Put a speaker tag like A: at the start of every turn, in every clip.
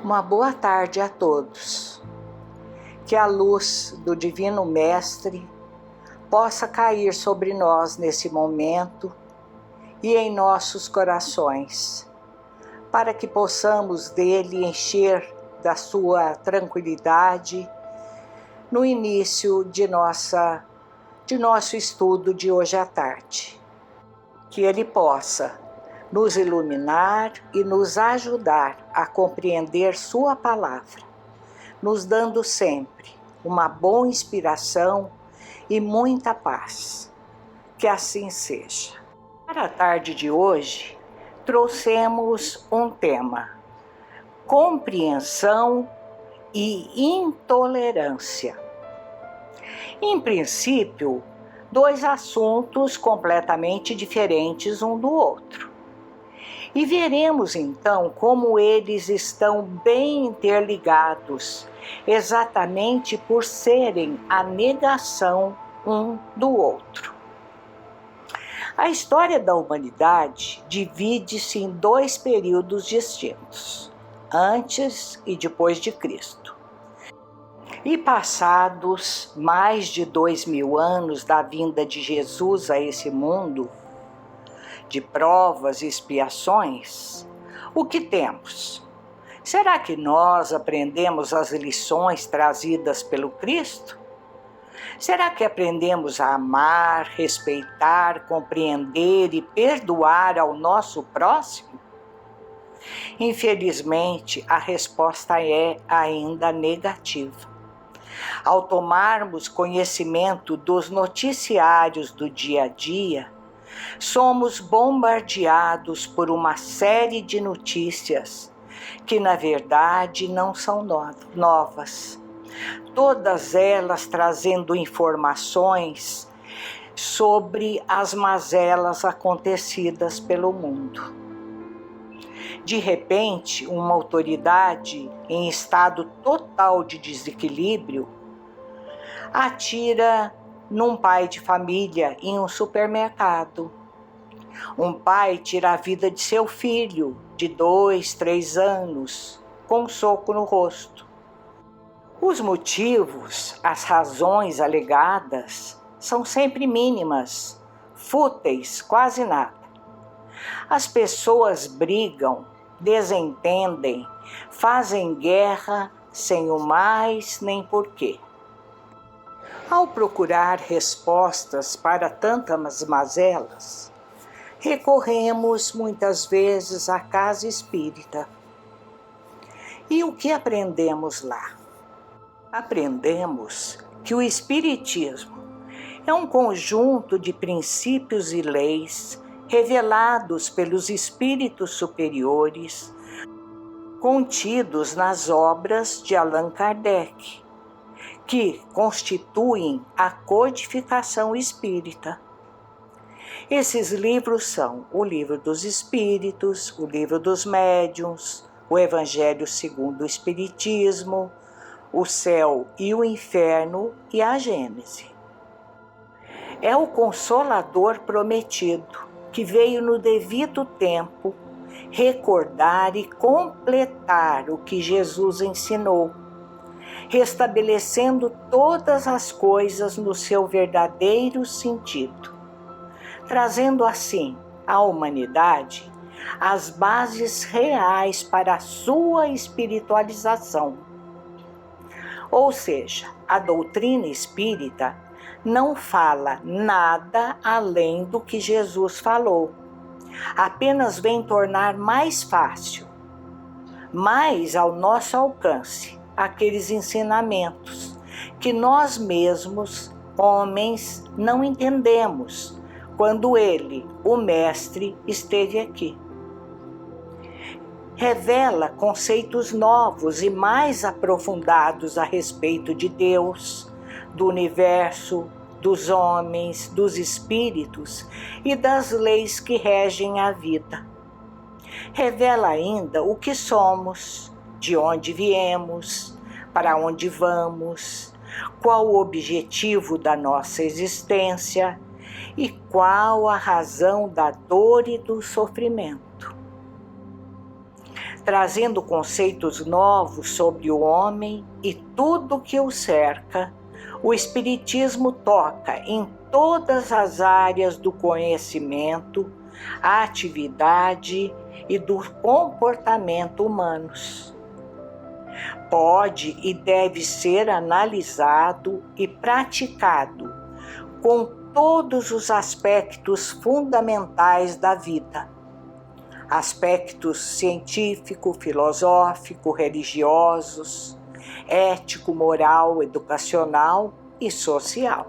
A: Uma boa tarde a todos. Que a luz do Divino Mestre possa cair sobre nós nesse momento e em nossos corações, para que possamos dele encher da sua tranquilidade no início de nosso estudo de hoje à tarde. Que ele possa nos iluminar e nos ajudar a compreender sua palavra, nos dando sempre uma boa inspiração e muita paz. Que assim seja. Para a tarde de hoje, trouxemos um tema: compreensão e intolerância. Em princípio, dois assuntos completamente diferentes um do outro. E veremos então como eles estão bem interligados, exatamente por serem a negação um do outro. A história da humanidade divide-se em dois períodos distintos, antes e depois de Cristo. E passados mais de 2000 anos da vinda de Jesus a esse mundo, de provas e expiações, o que temos? Será que nós aprendemos as lições trazidas pelo Cristo? Será que aprendemos a amar, respeitar, compreender e perdoar ao nosso próximo? Infelizmente, a resposta é ainda negativa. Ao tomarmos conhecimento dos noticiários do dia a dia, somos bombardeados por uma série de notícias que, na verdade, não são novas. Todas elas trazendo informações sobre as mazelas acontecidas pelo mundo. De repente, uma autoridade em estado total de desequilíbrio atira num pai de família em um supermercado. Um pai tira a vida de seu filho de 2, 3 anos com um soco no rosto. Os motivos, as razões alegadas são sempre mínimas, fúteis, quase nada. As pessoas brigam, desentendem, fazem guerra sem o mais nem porquê. Ao procurar respostas para tantas mazelas, recorremos muitas vezes à casa espírita. E o que aprendemos lá? Aprendemos que o espiritismo é um conjunto de princípios e leis revelados pelos espíritos superiores, contidos nas obras de Allan Kardec, que constituem a codificação espírita. Esses livros são o Livro dos Espíritos, o Livro dos Médiuns, o Evangelho segundo o Espiritismo, o Céu e o Inferno e a Gênese. É o Consolador prometido, que veio no devido tempo recordar e completar o que Jesus ensinou, restabelecendo todas as coisas no seu verdadeiro sentido, trazendo assim à humanidade as bases reais para a sua espiritualização. Ou seja, a doutrina espírita não fala nada além do que Jesus falou, apenas vem tornar mais fácil, mais ao nosso alcance, aqueles ensinamentos que nós mesmos, homens, não entendemos quando ele, o Mestre, esteve aqui. Revela conceitos novos e mais aprofundados a respeito de Deus, do universo, dos homens, dos espíritos e das leis que regem a vida. Revela ainda o que somos, de onde viemos, para onde vamos, qual o objetivo da nossa existência e qual a razão da dor e do sofrimento. trazendo conceitos novos sobre o homem e tudo que o cerca. O Espiritismo toca em todas as áreas do conhecimento, a atividade e do comportamento humanos. Pode e deve ser analisado e praticado com todos os aspectos fundamentais da vida. Aspectos científico, filosófico, religiosos, ético, moral, educacional e social.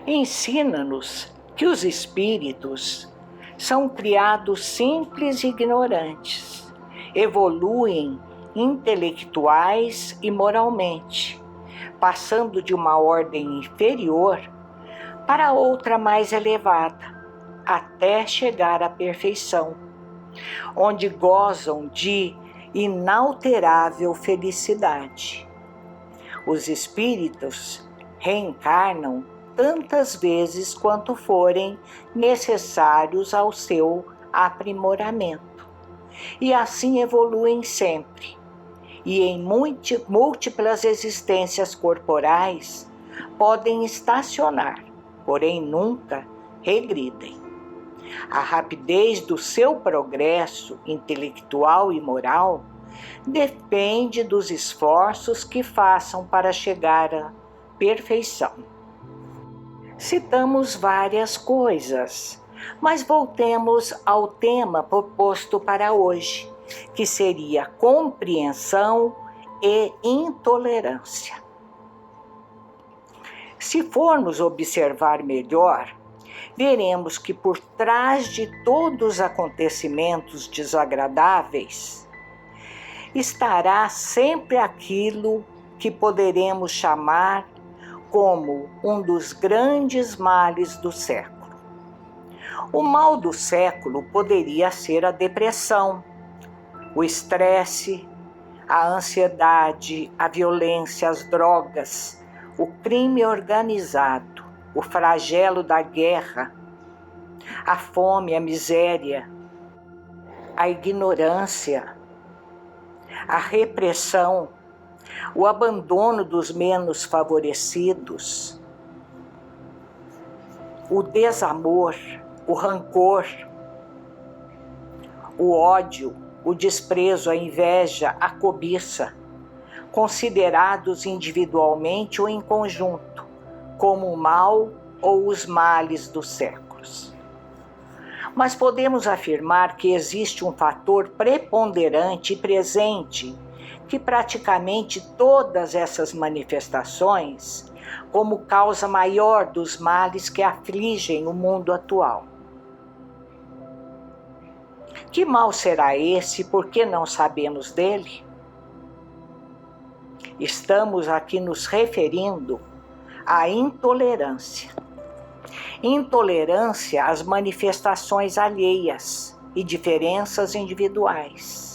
A: Ensina-nos que os espíritos são criados simples e ignorantes, evoluem intelectuais e moralmente, passando de uma ordem inferior para outra mais elevada, até chegar à perfeição, onde gozam de inalterável felicidade. Os espíritos reencarnam tantas vezes quanto forem necessários ao seu aprimoramento, e assim evoluem sempre, e em múltiplas existências corporais podem estacionar, porém nunca regridem. A rapidez do seu progresso intelectual e moral depende dos esforços que façam para chegar à perfeição. Citamos várias coisas, mas voltemos ao tema proposto para hoje, que seria compreensão e intolerância. Se formos observar melhor, veremos que por trás de todos os acontecimentos desagradáveis estará sempre aquilo que poderemos chamar como um dos grandes males do século. O mal do século poderia ser a depressão, o estresse, a ansiedade, a violência, as drogas, o crime organizado, o flagelo da guerra, a fome, a miséria, a ignorância, a repressão, o abandono dos menos favorecidos, o desamor, o rancor, o ódio, o desprezo, a inveja, a cobiça, considerados individualmente ou em conjunto, como o mal ou os males dos séculos. Mas podemos afirmar que existe um fator preponderante e presente que praticamente todas essas manifestações como causa maior dos males que afligem o mundo atual. Que mal será esse? Por que não sabemos dele? Estamos aqui nos referindo à intolerância. Intolerância às manifestações alheias e diferenças individuais.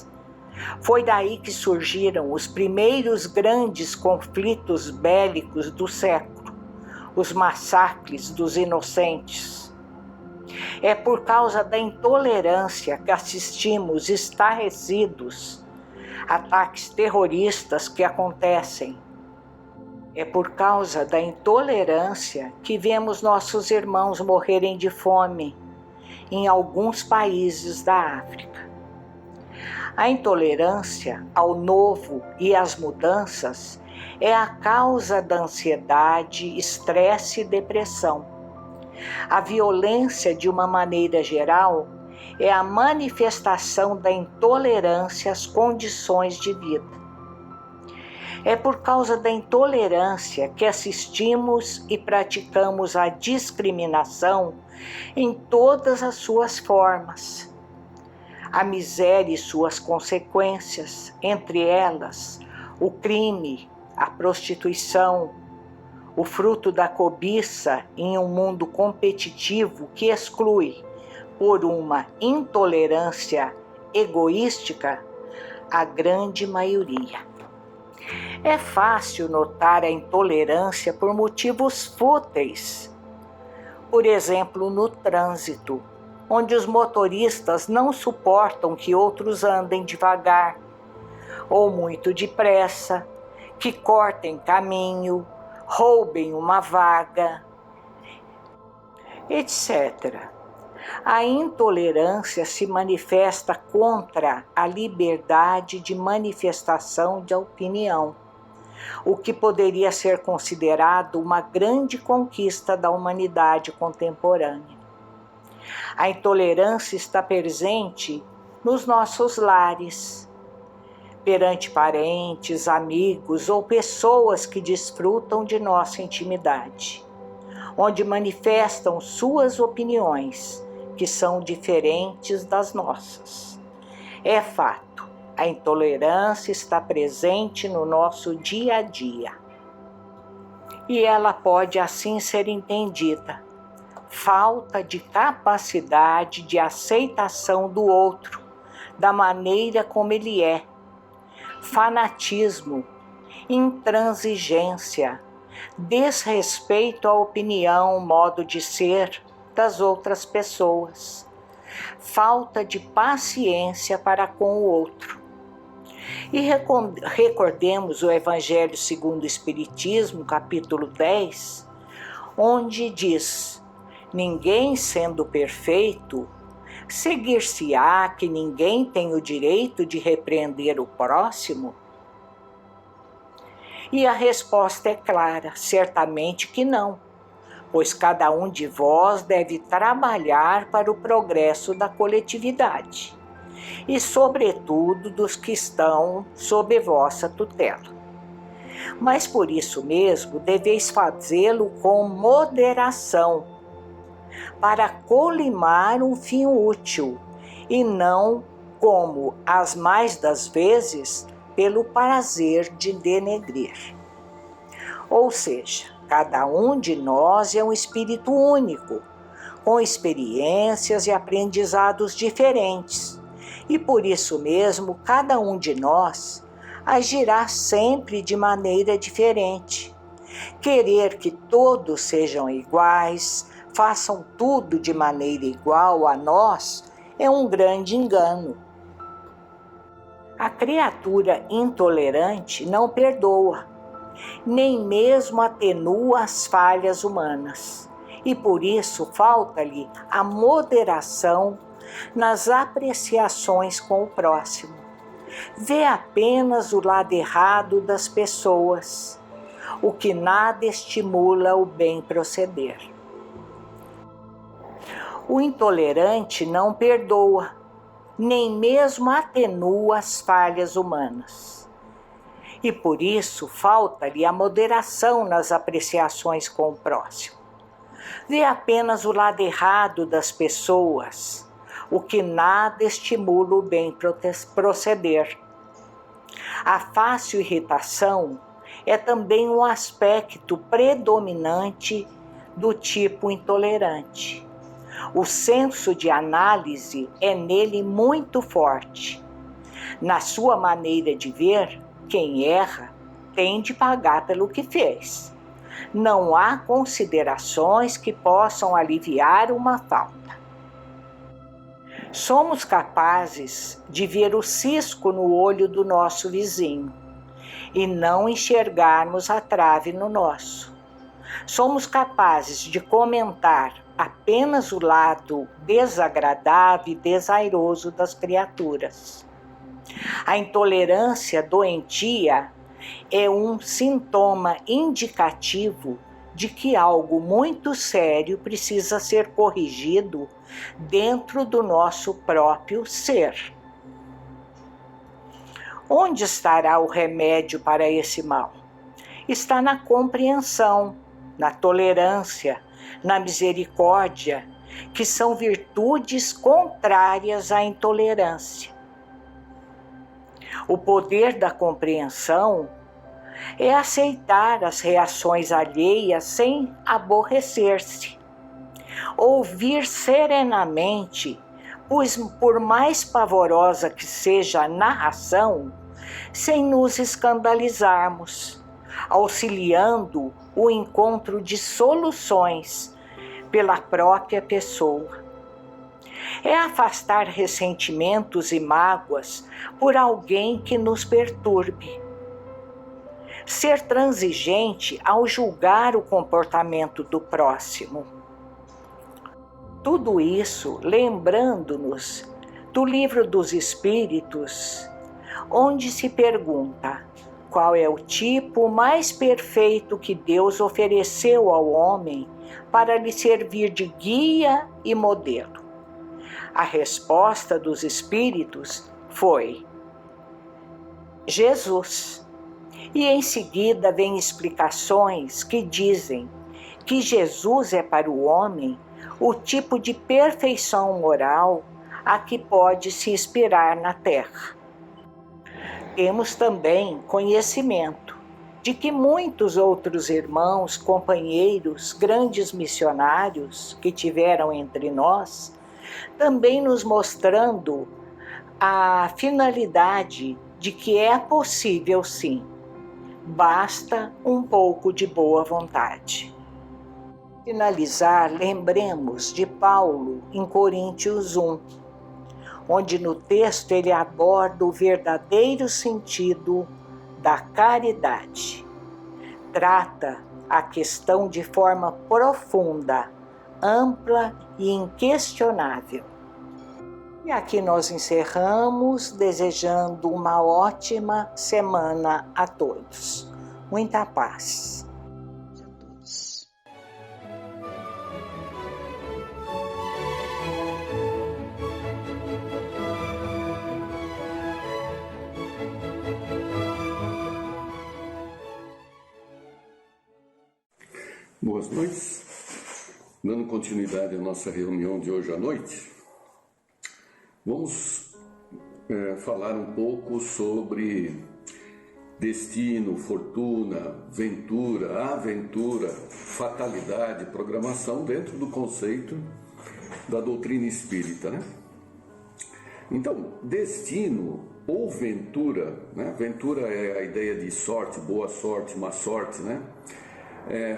A: Foi daí que surgiram os primeiros grandes conflitos bélicos do século, os massacres dos inocentes. É por causa da intolerância que assistimos estarrecidos ataques terroristas que acontecem. É por causa da intolerância que vemos nossos irmãos morrerem de fome em alguns países da África. A intolerância ao novo e às mudanças é a causa da ansiedade, estresse e depressão. A violência, de uma maneira geral, é a manifestação da intolerância às condições de vida. É por causa da intolerância que assistimos e praticamos a discriminação em todas as suas formas. A miséria e suas consequências, entre elas o crime, a prostituição, o fruto da cobiça em um mundo competitivo que exclui, por uma intolerância egoística, a grande maioria. É fácil notar a intolerância por motivos fúteis. Por exemplo, no trânsito, onde os motoristas não suportam que outros andem devagar ou muito depressa, que cortem caminho, roubem uma vaga, etc. A intolerância se manifesta contra a liberdade de manifestação de opinião, o que poderia ser considerado uma grande conquista da humanidade contemporânea. A intolerância está presente nos nossos lares, perante parentes, amigos ou pessoas que desfrutam de nossa intimidade, onde manifestam suas opiniões, que são diferentes das nossas. É fato, a intolerância está presente no nosso dia a dia. E ela pode assim ser entendida: falta de capacidade de aceitação do outro, da maneira como ele é, fanatismo, intransigência, desrespeito à opinião, modo de ser das outras pessoas, falta de paciência para com o outro. E recordemos o Evangelho segundo o Espiritismo, capítulo 10, onde diz: ninguém sendo perfeito, seguir-se-á que ninguém tem o direito de repreender o próximo? E a resposta é clara: certamente que não, pois cada um de vós deve trabalhar para o progresso da coletividade, e sobretudo dos que estão sob vossa tutela. Mas por isso mesmo deveis fazê-lo com moderação, para colimar um fim útil, e não, como as mais das vezes, pelo prazer de denegrir. Ou seja, cada um de nós é um espírito único, com experiências e aprendizados diferentes, e por isso mesmo cada um de nós agirá sempre de maneira diferente. Querer que todos sejam iguais, façam tudo de maneira igual a nós, é um grande engano. A criatura intolerante não perdoa, nem mesmo atenua as falhas humanas, e por isso falta-lhe a moderação nas apreciações com o próximo. Vê apenas o lado errado das pessoas, o que nada estimula o bem proceder. O intolerante não perdoa, nem mesmo atenua as falhas humanas. E por isso falta-lhe a moderação nas apreciações com o próximo. Vê apenas o lado errado das pessoas, o que nada estimula o bem proceder. A fácil irritação é também um aspecto predominante do tipo intolerante. O senso de análise é nele muito forte. Na sua maneira de ver, quem erra tem de pagar pelo que fez. Não há considerações que possam aliviar uma falta. Somos capazes de ver o cisco no olho do nosso vizinho e não enxergarmos a trave no nosso. Somos capazes de comentar apenas o lado desagradável e desairoso das criaturas. A intolerância doentia é um sintoma indicativo de que algo muito sério precisa ser corrigido dentro do nosso próprio ser. Onde estará o remédio para esse mal? Está na compreensão, na tolerância, na misericórdia, que são virtudes contrárias à intolerância. O poder da compreensão é aceitar as reações alheias sem aborrecer-se, ouvir serenamente, pois por mais pavorosa que seja a narração, sem nos escandalizarmos, auxiliando o encontro de soluções pela própria pessoa. É afastar ressentimentos e mágoas por alguém que nos perturbe. Ser transigente ao julgar o comportamento do próximo. Tudo isso lembrando-nos do Livro dos Espíritos, onde se pergunta qual é o tipo mais perfeito que Deus ofereceu ao homem para lhe servir de guia e modelo. A resposta dos Espíritos foi Jesus. E em seguida vem explicações que dizem que Jesus é para o homem o tipo de perfeição moral a que pode se inspirar na Terra. Temos também conhecimento de que muitos outros irmãos, companheiros, grandes missionários que tiveram entre nós, também nos mostrando a finalidade de que é possível sim, basta um pouco de boa vontade. Finalizar, lembremos de Paulo em Coríntios 1, onde no texto ele aborda o verdadeiro sentido da caridade. Trata a questão de forma profunda, ampla e inquestionável. E aqui nós encerramos desejando uma ótima semana a todos. Muita paz.
B: Boas noites. Dando continuidade à nossa reunião de hoje à noite, vamos falar um pouco sobre destino, fortuna, ventura, aventura, fatalidade, programação dentro do conceito da doutrina espírita, né? Então, destino ou ventura, né? Ventura é a ideia de sorte, boa sorte, má sorte, né?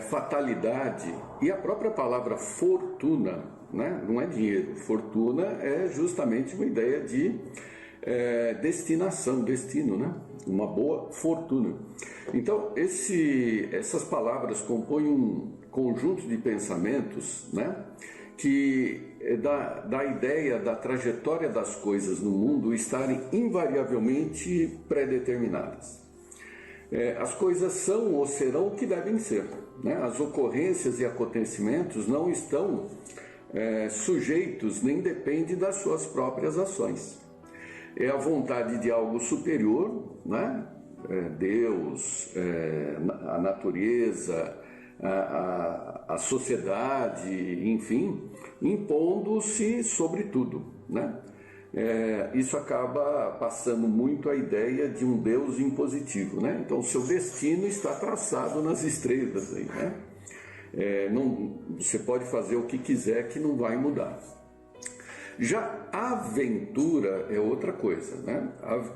B: Fatalidade e a própria palavra fortuna, né? Não é dinheiro, fortuna é justamente uma ideia de destinação, destino, né? Uma boa fortuna. Então essas palavras compõem um conjunto de pensamentos, né? Que dá a ideia da trajetória das coisas no mundo estarem invariavelmente pré-determinadas. As coisas são ou serão o que devem ser, né? As ocorrências e acontecimentos não estão sujeitos nem dependem das suas próprias ações. É a vontade de algo superior, né? Deus, a natureza, a sociedade, enfim, impondo-se sobre tudo, né? Isso acaba passando muito a ideia de um Deus impositivo, né? Então, o seu destino está traçado nas estrelas aí, né? Você pode fazer o que quiser que não vai mudar. Já a aventura é outra coisa, né?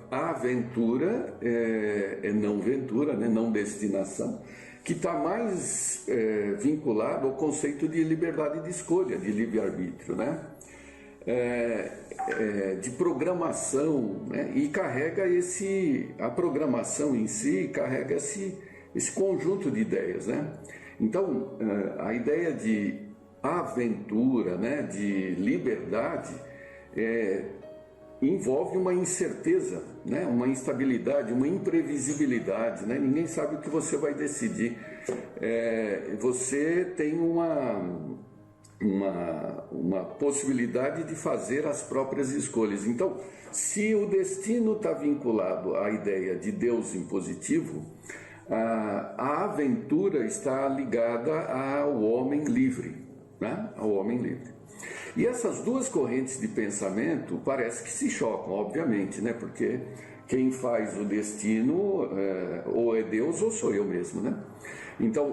B: A aventura é não ventura, né? Não destinação, que está mais vinculado ao conceito de liberdade de escolha, de livre-arbítrio, né? De programação, né? E carrega a programação em si carrega esse conjunto de ideias, né? Então, a ideia de aventura, né? De liberdade, envolve uma incerteza, né? Uma instabilidade, uma imprevisibilidade, né? Ninguém sabe o que você vai decidir. Você tem uma possibilidade de fazer as próprias escolhas. Então, se o destino está vinculado à ideia de Deus impositivo, a aventura está ligada ao homem livre, né? Ao homem livre. E essas duas correntes de pensamento parece que se chocam, obviamente, né? Porque quem faz o destino ou é Deus ou sou eu mesmo, né? Então,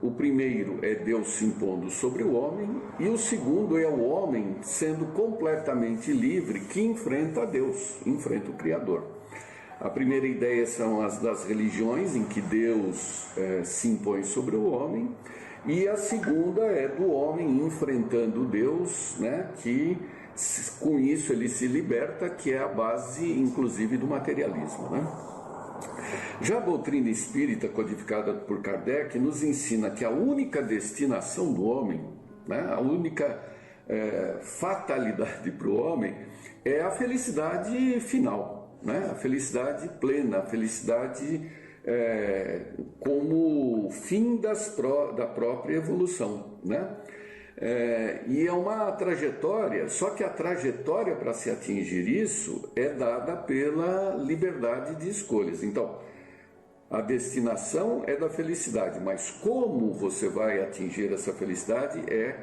B: o primeiro é Deus se impondo sobre o homem, e o segundo é o homem sendo completamente livre que enfrenta a Deus, enfrenta o Criador. A primeira ideia são as das religiões, em que Deus se impõe sobre o homem, e a segunda é do homem enfrentando Deus, né, que com isso ele se liberta, que é a base, inclusive, do materialismo, né? Já a doutrina espírita, codificada por Kardec, nos ensina que a única destinação do homem, né, a única fatalidade para o homem é a felicidade final, né, a felicidade plena, a felicidade como fim da própria evolução, né? E é uma trajetória, só que a trajetória para se atingir isso é dada pela liberdade de escolhas. Então, a destinação é da felicidade, mas como você vai atingir essa felicidade é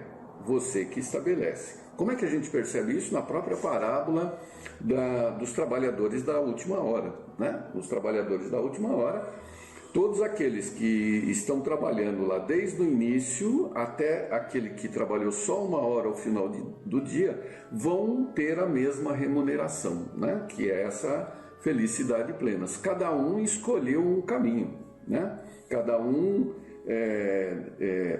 B: você que estabelece. Como é que a gente percebe isso? Na própria parábola dos trabalhadores da última hora, né? Os trabalhadores da última hora, todos aqueles que estão trabalhando lá desde o início até aquele que trabalhou só uma hora ao final do dia, vão ter a mesma remuneração, né? Que é essa felicidade plena. Cada um escolheu um caminho, né? Cada um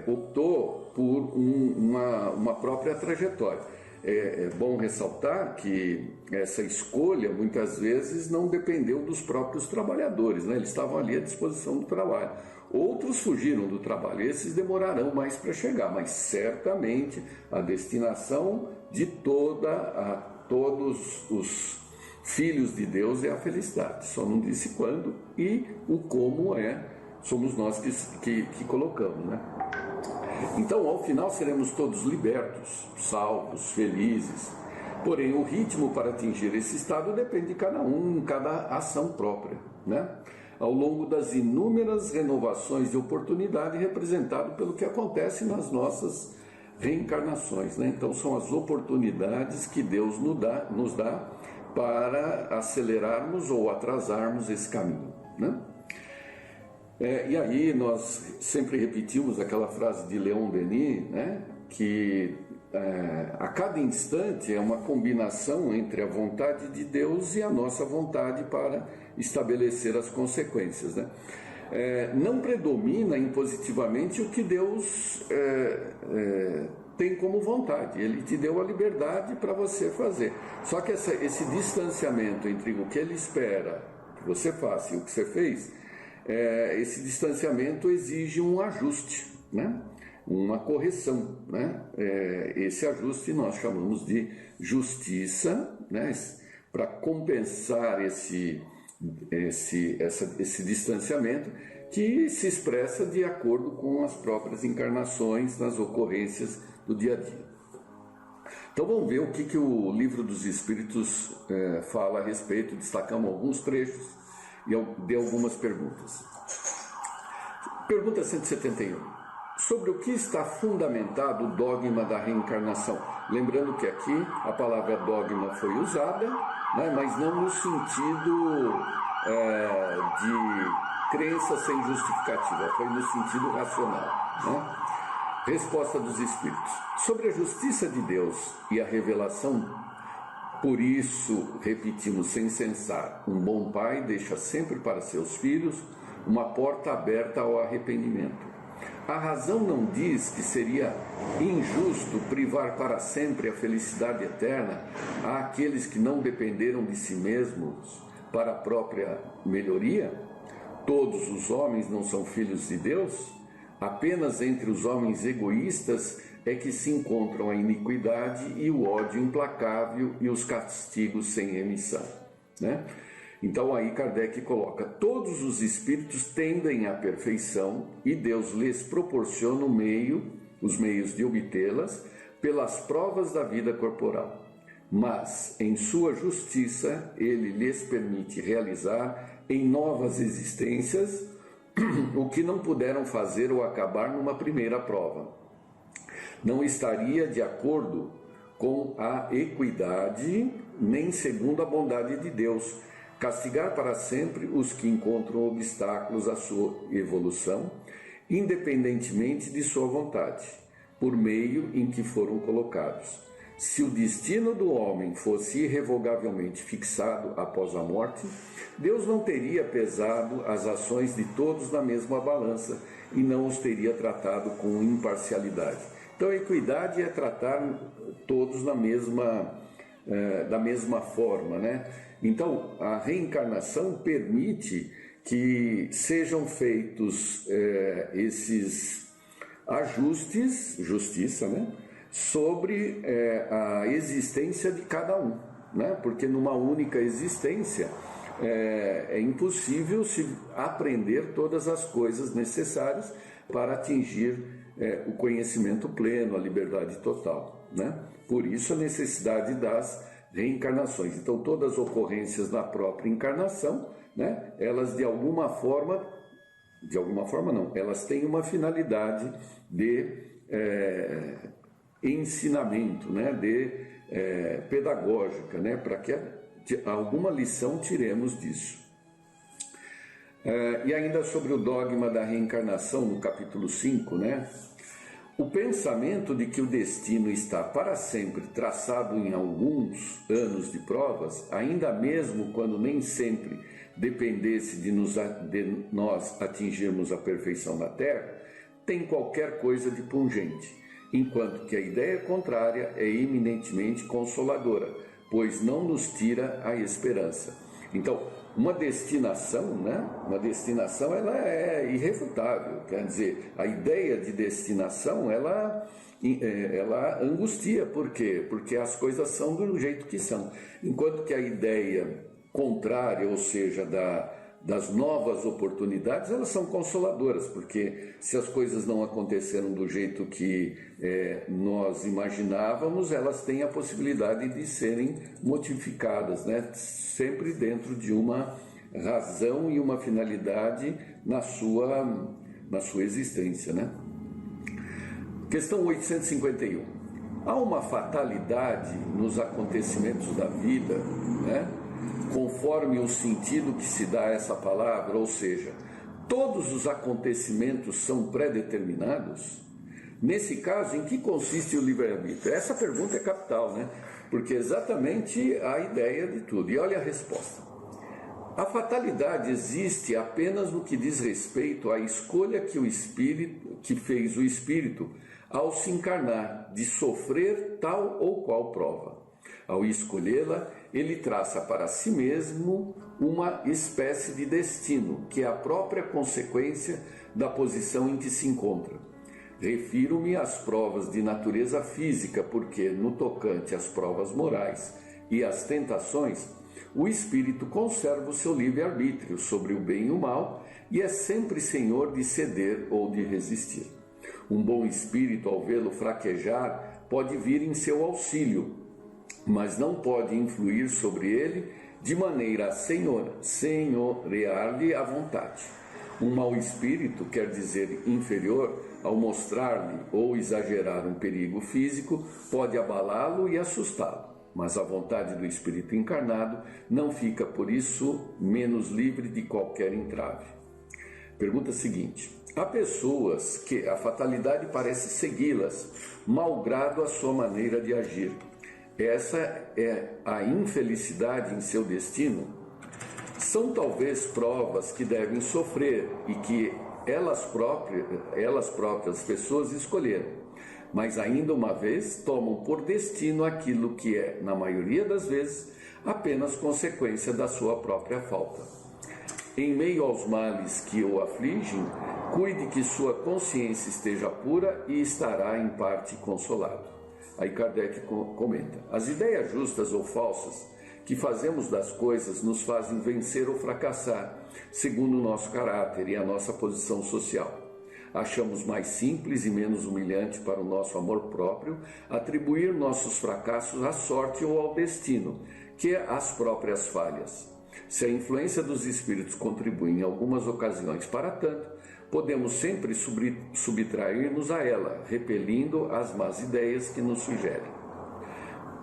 B: optou por uma própria trajetória. É bom ressaltar que essa escolha muitas vezes não dependeu dos próprios trabalhadores, né? Eles estavam ali à disposição do trabalho. Outros fugiram do trabalho, esses demorarão mais para chegar, mas certamente a destinação de todos os filhos de Deus é a felicidade. Só não disse quando e o como somos nós que colocamos, né? Então, ao final, seremos todos libertos, salvos, felizes. Porém, o ritmo para atingir esse estado depende de cada um, cada ação própria, né? Ao longo das inúmeras renovações de oportunidade representado pelo que acontece nas nossas reencarnações, né? Então, são as oportunidades que Deus nos dá para acelerarmos ou atrasarmos esse caminho, né? E aí nós sempre repetimos aquela frase de Leon Denis, né, que a cada instante é uma combinação entre a vontade de Deus e a nossa vontade para estabelecer as consequências, né? Não predomina impositivamente o que Deus tem como vontade. Ele te deu a liberdade para você fazer. Só que esse distanciamento entre o que Ele espera que você faça e o que você fez, esse distanciamento exige um ajuste, né? Uma correção, né? Esse ajuste nós chamamos de justiça, né? Para compensar esse distanciamento que se expressa de acordo com as próprias encarnações nas ocorrências do dia a dia. Então vamos ver o que o Livro dos Espíritos fala a respeito. Destacamos alguns trechos e de algumas perguntas. Pergunta 171. Sobre o que está fundamentado o dogma da reencarnação? Lembrando que aqui a palavra dogma foi usada, né, mas não no sentido de crença sem justificativa, foi no sentido racional, né? Resposta dos Espíritos. Sobre a justiça de Deus e a revelação. Por isso, repetimos sem cessar, um bom pai deixa sempre para seus filhos uma porta aberta ao arrependimento. A razão não diz que seria injusto privar para sempre a felicidade eterna àqueles que não dependeram de si mesmos para a própria melhoria? Todos os homens não são filhos de Deus? Apenas entre os homens egoístas é que se encontram a iniquidade e o ódio implacável e os castigos sem remissão, né? Então aí Kardec coloca: todos os espíritos tendem à perfeição e Deus lhes proporciona os meios de obtê-las pelas provas da vida corporal. Mas, em sua justiça, Ele lhes permite realizar em novas existências o que não puderam fazer ou acabar numa primeira prova. Não estaria de acordo com a equidade, nem segundo a bondade de Deus, castigar para sempre os que encontram obstáculos à sua evolução, independentemente de sua vontade, por meio em que foram colocados. Se o destino do homem fosse irrevogavelmente fixado após a morte, Deus não teria pesado as ações de todos na mesma balança e não os teria tratado com imparcialidade. Então, a equidade é tratar todos na mesma da mesma forma, né? Então, a reencarnação permite que sejam feitos esses ajustes, justiça, né? Sobre a existência de cada um, né? Porque numa única existência é impossível se aprender todas as coisas necessárias para atingir o conhecimento pleno, a liberdade total, né? Por isso a necessidade das reencarnações. Então todas as ocorrências na própria encarnação, né, elas de alguma forma não, elas têm uma finalidade de ensinamento, né, de pedagógica, né, para que alguma lição tiremos disso. E ainda sobre o dogma da reencarnação, no capítulo 5, né? O pensamento de que o destino está para sempre traçado em alguns anos de provas, ainda mesmo quando nem sempre dependesse de nós atingirmos a perfeição da Terra, tem qualquer coisa de pungente, enquanto que a ideia contrária é eminentemente consoladora, pois não nos tira a esperança. Então, uma destinação, né? Uma destinação, ela é irrefutável. Quer dizer, a ideia de destinação, ela angustia. Por quê? Porque as coisas são do jeito que são. Enquanto que a ideia contrária, ou seja, das novas oportunidades, elas são consoladoras, porque se as coisas não aconteceram do jeito que nós imaginávamos, elas têm a possibilidade de serem modificadas, né? Sempre dentro de uma razão e uma finalidade na sua existência, né? Questão 851. Há uma fatalidade nos acontecimentos da vida, né? Conforme o sentido que se dá a essa palavra, ou seja, todos os acontecimentos são pré-determinados? Nesse caso, em que consiste o livre-arbítrio? Essa pergunta é capital, né? Porque é exatamente a ideia de tudo. E olha a resposta. A fatalidade existe apenas no que diz respeito à escolha que fez o espírito ao se encarnar, de sofrer tal ou qual prova. Ao escolhê-la, ele traça para si mesmo uma espécie de destino, que é a própria consequência da posição em que se encontra. Refiro-me às provas de natureza física, porque, no tocante às provas morais e às tentações, o espírito conserva o seu livre-arbítrio sobre o bem e o mal e é sempre senhor de ceder ou de resistir. Um bom espírito, ao vê-lo fraquejar, pode vir em seu auxílio, mas não pode influir sobre ele de maneira a senhorear-lhe a vontade. Um mau espírito, quer dizer inferior, ao mostrar-lhe ou exagerar um perigo físico, pode abalá-lo e assustá-lo, mas a vontade do espírito encarnado não fica, por isso, menos livre de qualquer entrave. Pergunta seguinte. Há pessoas que a fatalidade parece segui-las, malgrado a sua maneira de agir. Essa é a infelicidade em seu destino? São talvez provas que devem sofrer e que elas próprias pessoas escolheram, mas ainda uma vez tomam por destino aquilo que é, na maioria das vezes, apenas consequência da sua própria falta. Em meio aos males que o afligem, cuide que sua consciência esteja pura e estará em parte consolado. Aí Kardec comenta: as ideias justas ou falsas que fazemos das coisas nos fazem vencer ou fracassar, segundo o nosso caráter e a nossa posição social. Achamos mais simples e menos humilhante para o nosso amor próprio atribuir nossos fracassos à sorte ou ao destino, que às próprias falhas. Se a influência dos espíritos contribui em algumas ocasiões para tanto, podemos sempre subtrair-nos a ela, repelindo as más ideias que nos sugerem.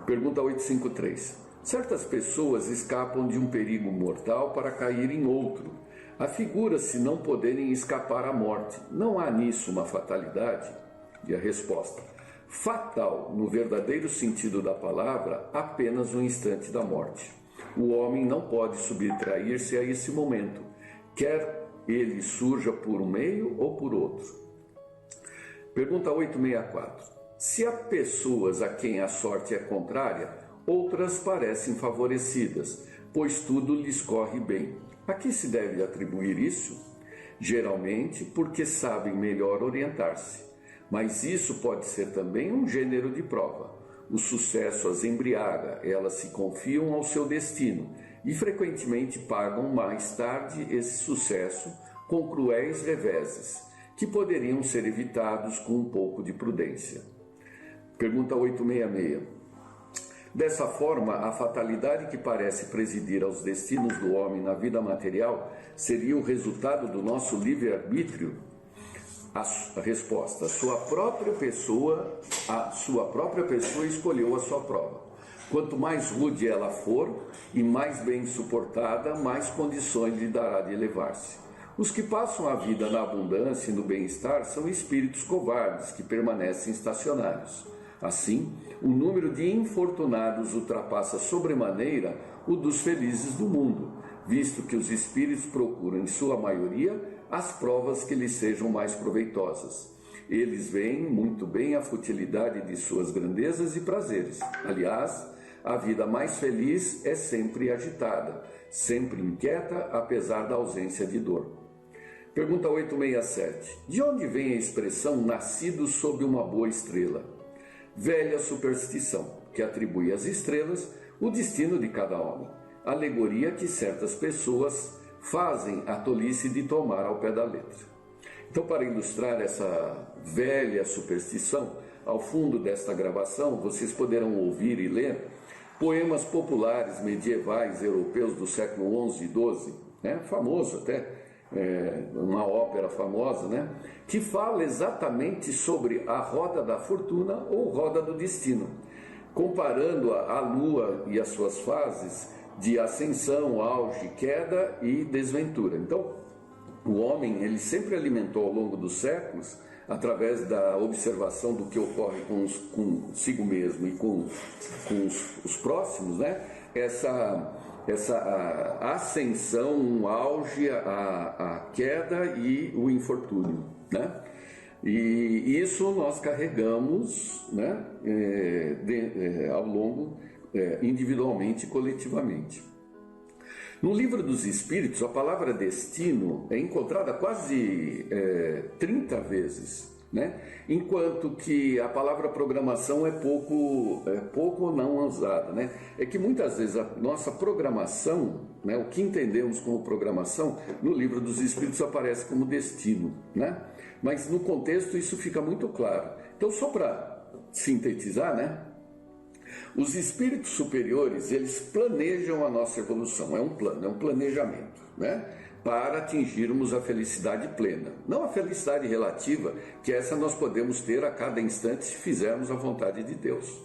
B: Pergunta 853. Certas pessoas escapam de um perigo mortal para cair em outro. Afigura-se não poderem escapar à morte. Não há nisso uma fatalidade? E a resposta: fatal, no verdadeiro sentido da palavra, apenas um instante da morte. O homem não pode subtrair-se a esse momento, quer ele surja por um meio ou por outro. Pergunta 864. Se há pessoas a quem a sorte é contrária, outras parecem favorecidas, pois tudo lhes corre bem. A que se deve atribuir isso? Geralmente porque sabem melhor orientar-se. Mas isso pode ser também um gênero de prova. O sucesso as embriaga, elas se confiam ao seu destino e frequentemente pagam mais tarde esse sucesso com cruéis reveses, que poderiam ser evitados com um pouco de prudência. Pergunta 866. Dessa forma, a fatalidade que parece presidir aos destinos do homem na vida material seria o resultado do nosso livre-arbítrio? A resposta: a sua própria pessoa escolheu a sua prova. Quanto mais rude ela for e mais bem suportada, mais condições lhe dará de elevar-se. Os que passam a vida na abundância e no bem-estar são espíritos covardes que permanecem estacionários. Assim, o número de infortunados ultrapassa sobremaneira o dos felizes do mundo, visto que os espíritos procuram, em sua maioria, as provas que lhes sejam mais proveitosas. Eles veem muito bem a futilidade de suas grandezas e prazeres. Aliás, a vida mais feliz é sempre agitada, sempre inquieta, apesar da ausência de dor. Pergunta 867. De onde vem a expressão nascido sob uma boa estrela? Velha superstição, que atribui às estrelas o destino de cada homem. Alegoria que certas pessoas fazem a tolice de tomar ao pé da letra. Então, para ilustrar essa velha superstição, ao fundo desta gravação, vocês poderão ouvir e ler poemas populares medievais europeus do século XI e XII, famoso até, uma ópera famosa, que fala exatamente sobre a roda da fortuna ou roda do destino, comparando a lua e as suas fases de ascensão, auge, queda e desventura. Então, o homem ele sempre alimentou ao longo dos séculos, através da observação do que ocorre consigo mesmo e com os próximos, essa ascensão, um auge, a queda e o infortúnio, E isso nós carregamos, ao longo, individualmente e coletivamente. No Livro dos Espíritos, a palavra destino é encontrada quase 30 vezes, enquanto que a palavra programação é pouco ou não usada. É que muitas vezes a nossa programação, o que entendemos como programação, no Livro dos Espíritos aparece como destino, mas no contexto isso fica muito claro. Então, só para sintetizar, os espíritos superiores, eles planejam a nossa evolução, é um plano, é um planejamento, para atingirmos a felicidade plena. Não a felicidade relativa, que essa nós podemos ter a cada instante se fizermos a vontade de Deus.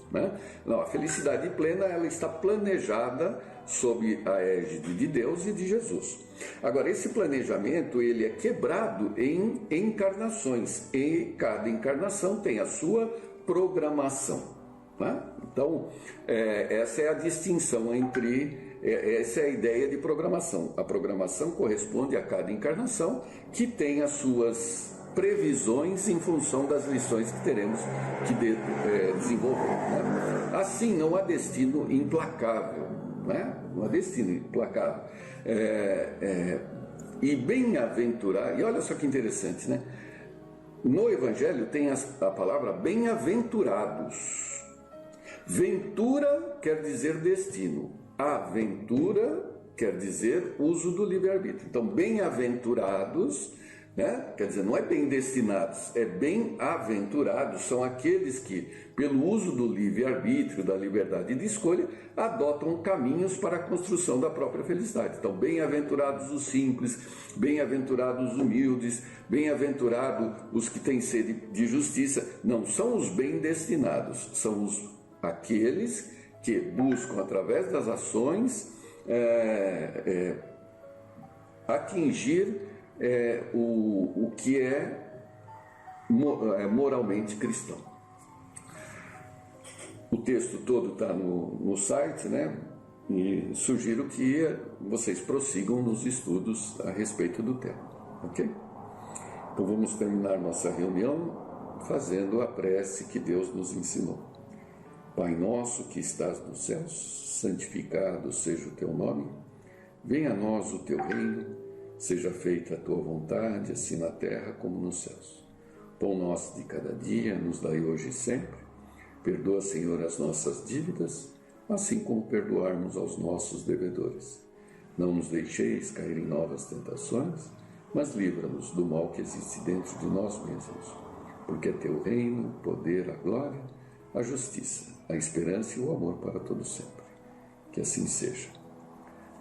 B: Não, a felicidade plena, ela está planejada sob a égide de Deus e de Jesus. Agora, esse planejamento, ele é quebrado em encarnações, e cada encarnação tem a sua programação. Então, essa é a distinção essa é a ideia de programação. A programação corresponde a cada encarnação que tem as suas previsões em função das lições que teremos que desenvolver. Assim, não há destino implacável, não há destino implacável. E bem-aventurado, e olha só que interessante, no Evangelho tem a palavra bem-aventurados. Ventura quer dizer destino, aventura quer dizer uso do livre-arbítrio. Então, bem-aventurados, quer dizer, não é bem destinados, é bem-aventurados, são aqueles que, pelo uso do livre-arbítrio, da liberdade de escolha, adotam caminhos para a construção da própria felicidade. Então, bem-aventurados os simples, bem-aventurados os humildes, bem-aventurados os que têm sede de justiça. Não são os bem-destinados, são aqueles que buscam, através das ações, atingir o que é moralmente cristão. O texto todo está no site, e sugiro que vocês prossigam nos estudos a respeito do tema, ok? Então vamos terminar nossa reunião fazendo a prece que Deus nos ensinou. Pai nosso que estás nos céus, santificado seja o teu nome. Venha a nós o teu reino, seja feita a tua vontade, assim na terra como nos céus. Pão nosso de cada dia, nos dai hoje e sempre. Perdoa, Senhor, as nossas dívidas, assim como perdoarmos aos nossos devedores. Não nos deixeis cair em novas tentações, mas livra-nos do mal que existe dentro de nós mesmos. Porque é teu reino, o poder, a glória, a justiça, a esperança e o amor para todos sempre. Que assim seja.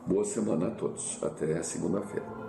B: Boa semana a todos. Até segunda-feira.